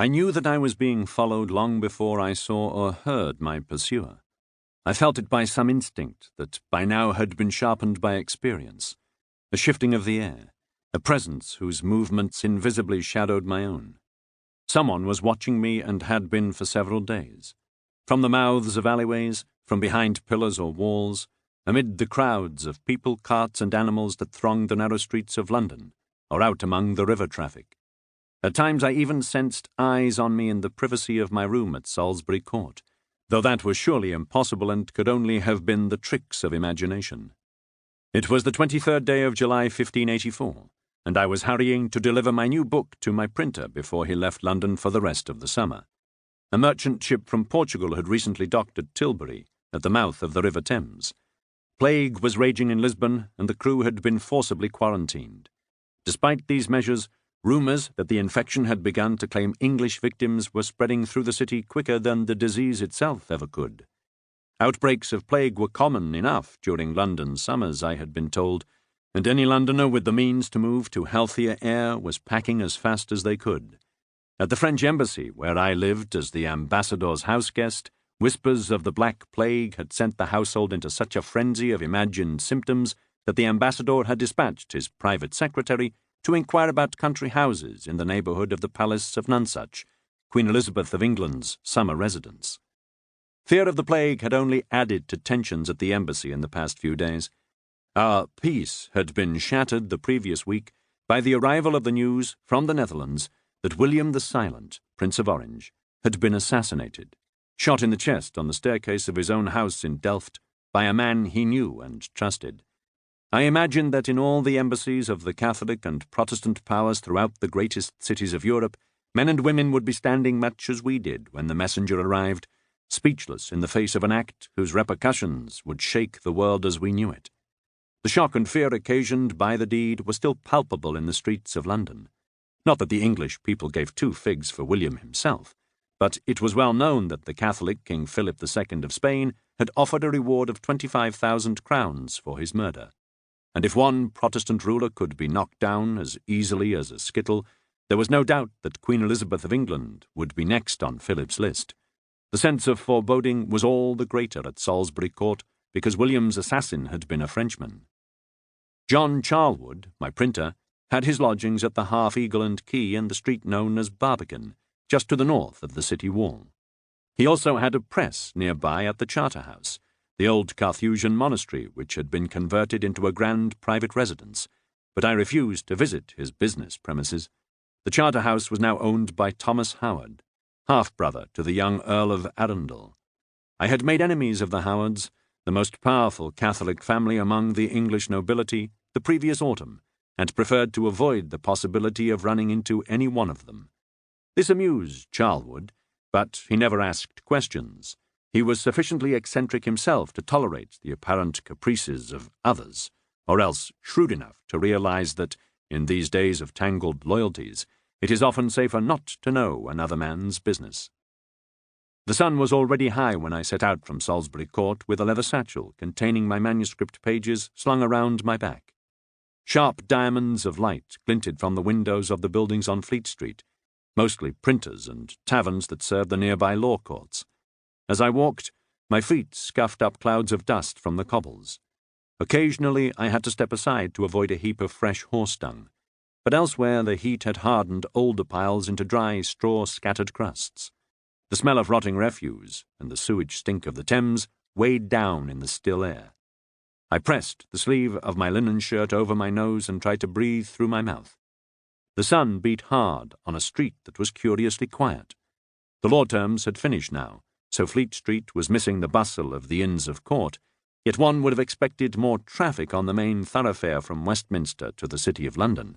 I knew that I was being followed long before I saw or heard my pursuer. I felt it by some instinct that by now had been sharpened by experience, a shifting of the air, a presence whose movements invisibly shadowed my own. Someone was watching me and had been for several days. From the mouths of alleyways, from behind pillars or walls, amid the crowds of people, carts and animals that thronged the narrow streets of London, or out among the river traffic. At times I even sensed eyes on me in the privacy of my room at Salisbury Court, though that was surely impossible and could only have been the tricks of imagination. It was the 23rd day of July 1584, and I was hurrying to deliver my new book to my printer before he left London for the rest of the summer. A merchant ship from Portugal had recently docked at Tilbury, at the mouth of the River Thames. Plague was raging in Lisbon, and the crew had been forcibly quarantined. Despite these measures, rumours that the infection had begun to claim English victims were spreading through the city quicker than the disease itself ever could. Outbreaks of plague were common enough during London summers, I had been told, and any Londoner with the means to move to healthier air was packing as fast as they could. At the French embassy, where I lived as the ambassador's house guest, whispers of the Black Plague had sent the household into such a frenzy of imagined symptoms that the ambassador had dispatched his private secretary to inquire about country houses in the neighbourhood of the Palace of Nonsuch, Queen Elizabeth of England's summer residence. Fear of the plague had only added to tensions at the embassy in the past few days. Our peace had been shattered the previous week by the arrival of the news from the Netherlands that William the Silent, Prince of Orange, had been assassinated, shot in the chest on the staircase of his own house in Delft by a man he knew and trusted. I imagined that in all the embassies of the Catholic and Protestant powers throughout the greatest cities of Europe, men and women would be standing much as we did when the messenger arrived, speechless in the face of an act whose repercussions would shake the world as we knew it. The shock and fear occasioned by the deed were still palpable in the streets of London. Not that the English people gave two figs for William himself, but it was well known that the Catholic King Philip II of Spain had offered a reward of 25,000 crowns for his murder. And if one Protestant ruler could be knocked down as easily as a skittle, there was no doubt that Queen Elizabeth of England would be next on Philip's list. The sense of foreboding was all the greater at Salisbury Court because William's assassin had been a Frenchman. John Charlwood, my printer, had his lodgings at the Half Eagle and Quay in the street known as Barbican, just to the north of the city wall. He also had a press nearby at the Charterhouse, the old Carthusian monastery which had been converted into a grand private residence, but I refused to visit his business premises. The Charterhouse was now owned by Thomas Howard, half-brother to the young Earl of Arundel. I had made enemies of the Howards, the most powerful Catholic family among the English nobility, the previous autumn, and preferred to avoid the possibility of running into any one of them. This amused Charlwood, but he never asked questions. He was sufficiently eccentric himself to tolerate the apparent caprices of others, or else shrewd enough to realize that, in these days of tangled loyalties, it is often safer not to know another man's business. The sun was already high when I set out from Salisbury Court with a leather satchel containing my manuscript pages slung around my back. Sharp diamonds of light glinted from the windows of the buildings on Fleet Street, mostly printers and taverns that served the nearby law courts. As I walked, my feet scuffed up clouds of dust from the cobbles. Occasionally I had to step aside to avoid a heap of fresh horse-dung, but elsewhere the heat had hardened older piles into dry, straw-scattered crusts. The smell of rotting refuse and the sewage stink of the Thames weighed down in the still air. I pressed the sleeve of my linen shirt over my nose and tried to breathe through my mouth. The sun beat hard on a street that was curiously quiet. The law terms had finished now, so Fleet Street was missing the bustle of the Inns of Court, yet one would have expected more traffic on the main thoroughfare from Westminster to the City of London.